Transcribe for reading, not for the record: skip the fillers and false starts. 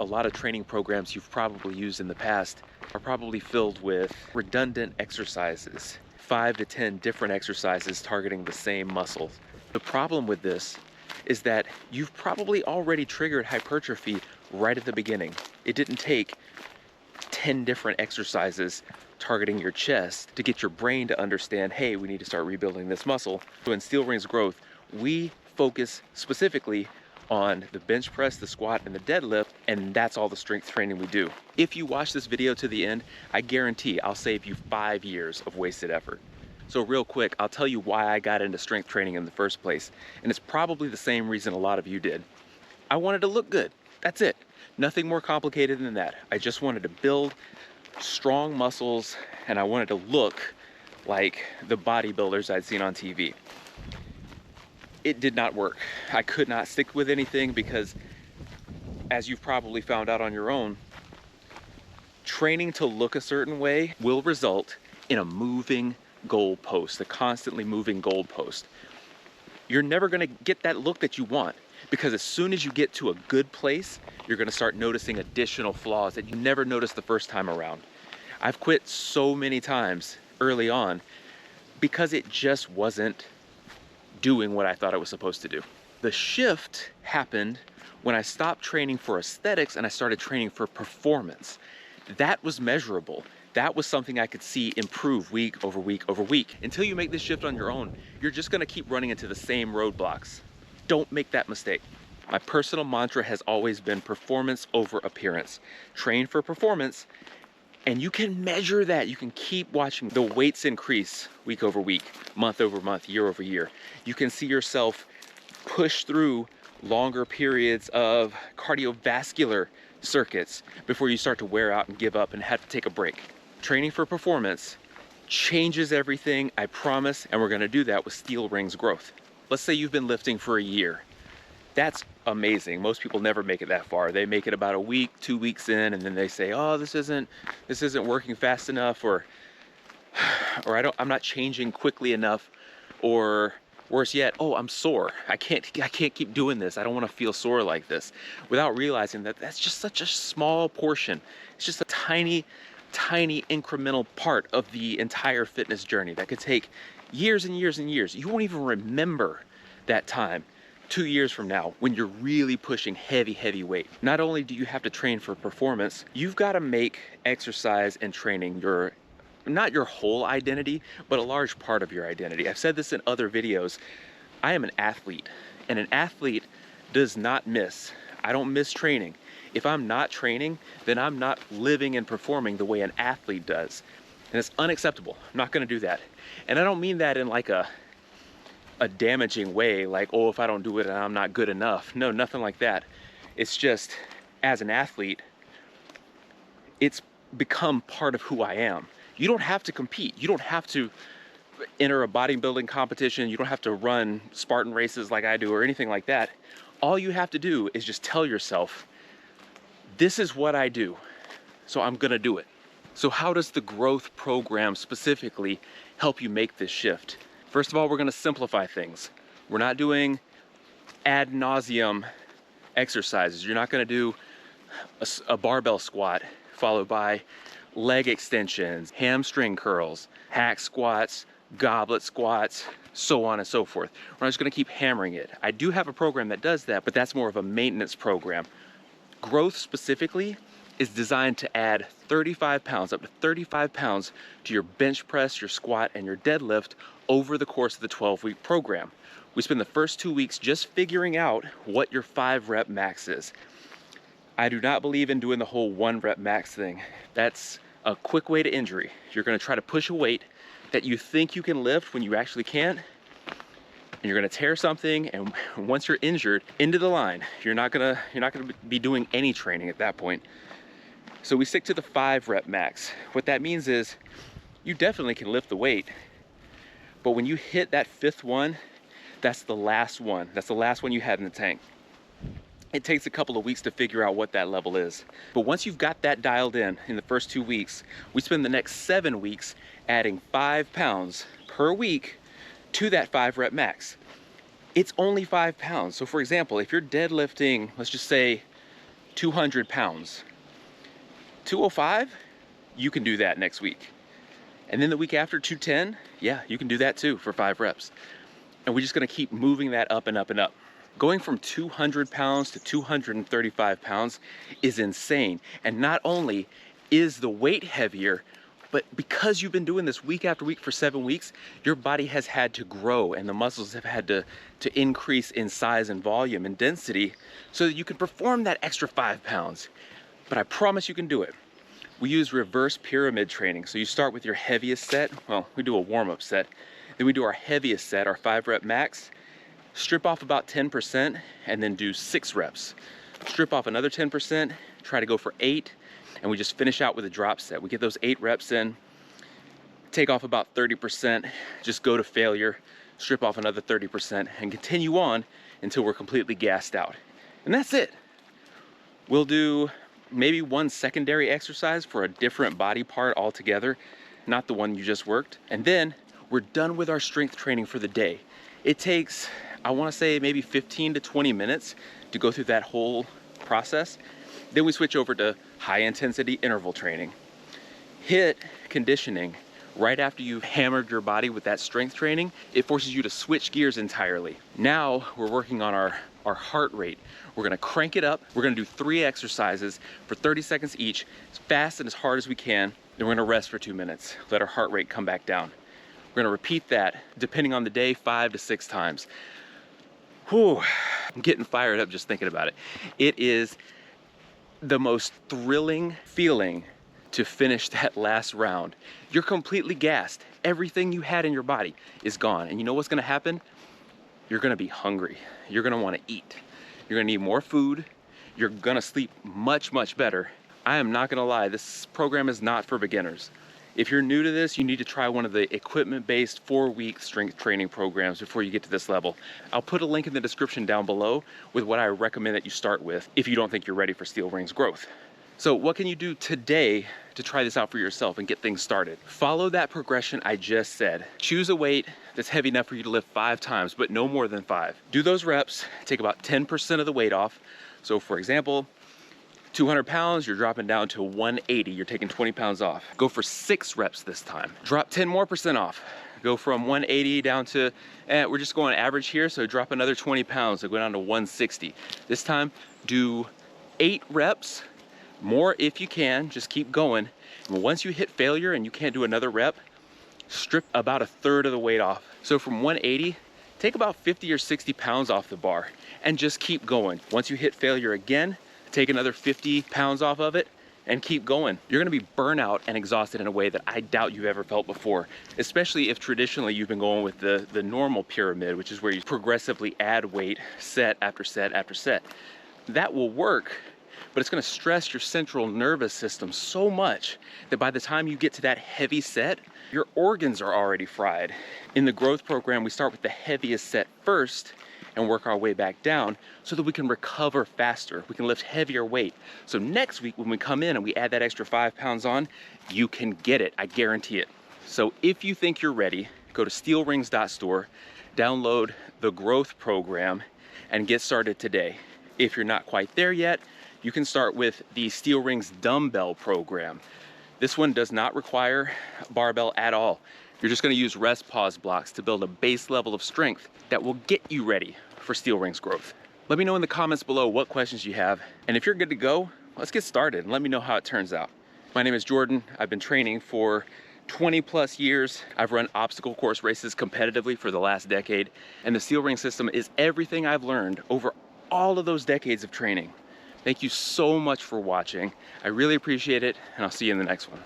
A lot of training programs you've probably used in the past are probably filled with redundant exercises, 5 to 10 different exercises targeting the same muscles. The problem with this is that you've probably already triggered hypertrophy right at the beginning. It didn't take 10 different exercises targeting your chest to get your brain to understand, hey, we need to start rebuilding this muscle. So in Steel Rings Growth, we focus specifically on the bench press, the squat, and the deadlift, and that's all the strength training we do. If you watch this video to the end, I guarantee I'll save you 5 years of wasted effort. So real quick, I'll tell you why I got into strength training in the first place, and it's probably the same reason a lot of you did. I wanted to look good, that's it. Nothing more complicated than that. I just wanted to build strong muscles, and I wanted to look like the bodybuilders I'd seen on TV. It did not work. I could not stick with anything because, as you've probably found out on your own, training to look a certain way will result in a moving goalpost, a constantly moving goalpost. You're never gonna get that look that you want, because as soon as you get to a good place, you're gonna start noticing additional flaws that you never noticed the first time around. I've quit so many times early on because it just wasn't doing what I thought it was supposed to do. The shift happened when I stopped training for aesthetics and I started training for performance. That was measurable. That was something I could see improve week over week over week. Until you make this shift on your own, you're just gonna keep running into the same roadblocks. Don't make that mistake. My personal mantra has always been performance over appearance. Train for performance, and you can measure that. You can keep watching the weights increase week over week, month over month, year over year. You can see yourself push through longer periods of cardiovascular circuits before you start to wear out and give up and have to take a break. Training for performance changes everything, I promise, and we're gonna do that with Steel Rings Growth. Let's say you've been lifting for a year. That's amazing. Most people never make it that far. They make it about a week, 2 weeks in, and then they say, oh, this isn't working fast enough, or I'm not changing quickly enough, or worse yet, oh, I'm sore. I can't keep doing this. I don't want to feel sore like this, without realizing that that's just such a small portion. It's just a tiny, tiny incremental part of the entire fitness journey that could take years and years and years. You won't even remember that time 2 years from now when you're really pushing heavy weight. Not only do you have to train for performance, you've got to make exercise and training not your whole identity, but a large part of your identity. I've said this in other videos. I am an athlete, and an athlete does not miss. I don't miss training. If I'm not training, then I'm not living and performing the way an athlete does. And it's unacceptable. I'm not gonna do that. And I don't mean that in like a damaging way, like, oh, if I don't do it, I'm not good enough. No, nothing like that. It's just, as an athlete, it's become part of who I am. You don't have to compete. You don't have to enter a bodybuilding competition. You don't have to run Spartan races like I do or anything like that. All you have to do is just tell yourself, this is what I do, so I'm gonna do it. So how does the growth program specifically help you make this shift? First of all, we're gonna simplify things. We're not doing ad nauseum exercises. You're not gonna do a barbell squat followed by leg extensions, hamstring curls, hack squats, goblet squats, so on and so forth. We're not just gonna keep hammering it. I do have a program that does that, but that's more of a maintenance program. Growth specifically is designed to add 35 pounds, up to 35 pounds to your bench press, your squat, and your deadlift over the course of the 12-week program. We spend the first 2 weeks just figuring out what your 5-rep max is. I do not believe in doing the whole 1-rep max thing. That's a quick way to injury. You're gonna try to push a weight that you think you can lift when you actually can't, and you're gonna tear something, and once you're injured, into the line. You're not gonna be doing any training at that point. So we stick to the 5-rep max. What that means is you definitely can lift the weight, but when you hit that 5th one, that's the last one. That's the last one you had in the tank. It takes a couple of weeks to figure out what that level is. But once you've got that dialed in the first 2 weeks, we spend the next 7 weeks adding 5 pounds per week to that 5-rep max. It's only 5 pounds. So for example, if you're deadlifting, let's just say 200 pounds. 205, you can do that next week. And then the week after, 210, yeah, you can do that too for 5 reps. And we're just gonna keep moving that up and up and up. Going from 200 pounds to 235 pounds is insane. And not only is the weight heavier, but because you've been doing this week after week for 7 weeks, your body has had to grow and the muscles have had to increase in size and volume and density so that you can perform that extra 5 pounds. But I promise you can do it. We use reverse pyramid training. So you start with your heaviest set. Well, we do a warm-up set. Then we do our heaviest set, our 5 rep max. Strip off about 10% and then do 6 reps. Strip off another 10%, try to go for 8, and we just finish out with a drop set. We get those 8 reps in, take off about 30%, just go to failure, strip off another 30%, and continue on until we're completely gassed out. And that's it. We'll do maybe one secondary exercise for a different body part altogether, not the one you just worked. And then we're done with our strength training for the day. It takes, I wanna say maybe 15 to 20 minutes to go through that whole process. Then we switch over to high intensity interval training. HIIT conditioning, right after you've hammered your body with that strength training, it forces you to switch gears entirely. Now we're working on our heart rate. We're gonna crank it up. We're gonna do 3 exercises for 30 seconds each, as fast and as hard as we can. Then we're gonna rest for 2 minutes, let our heart rate come back down. We're gonna repeat that, depending on the day, 5 to 6 times. Whew, I'm getting fired up just thinking about it. It is the most thrilling feeling to finish that last round. You're completely gassed. Everything you had in your body is gone. And you know what's gonna happen? You're gonna be hungry. You're gonna wanna eat. You're gonna need more food. You're gonna sleep much, much better. I am not gonna lie, this program is not for beginners. If you're new to this, you need to try one of the equipment-based 4-week strength training programs before you get to this level. I'll put a link in the description down below with what I recommend that you start with if you don't think you're ready for steel rings growth. So what can you do today to try this out for yourself and get things started? Follow that progression I just said. Choose a weight that's heavy enough for you to lift 5 times, but no more than 5. Do those reps, take about 10% of the weight off. So for example, 200 pounds, you're dropping down to 180. You're taking 20 pounds off. Go for 6 reps this time. Drop 10% more off. Go from 180 down to, we're just going average here, so drop another 20 pounds, so go down to 160. This time, do 8 reps, more if you can, just keep going. And once you hit failure and you can't do another rep, strip about 1/3 of the weight off. So from 180, take about 50 or 60 pounds off the bar and just keep going. Once you hit failure again, take another 50 pounds off of it and keep going. You're gonna be burnout and exhausted in a way that I doubt you've ever felt before, especially if traditionally you've been going with the normal pyramid, which is where you progressively add weight set after set after set. That will work, but it's gonna stress your central nervous system so much that by the time you get to that heavy set, your organs are already fried. In the growth program, we start with the heaviest set first and work our way back down so that we can recover faster. We can lift heavier weight. So next week when we come in and we add that extra 5 pounds on, you can get it, I guarantee it. So if you think you're ready, go to steelrings.store, download the growth program and get started today. If you're not quite there yet, you can start with the Steel Rings dumbbell program. This one does not require barbell at all. You're just gonna use rest pause blocks to build a base level of strength that will get you ready for steel rings growth. Let me know in the comments below what questions you have. And if you're good to go, let's get started and let me know how it turns out. My name is Jordan. I've been training for 20+ years. I've run obstacle course races competitively for the last decade. And the steel ring system is everything I've learned over all of those decades of training. Thank you so much for watching. I really appreciate it, and I'll see you in the next one.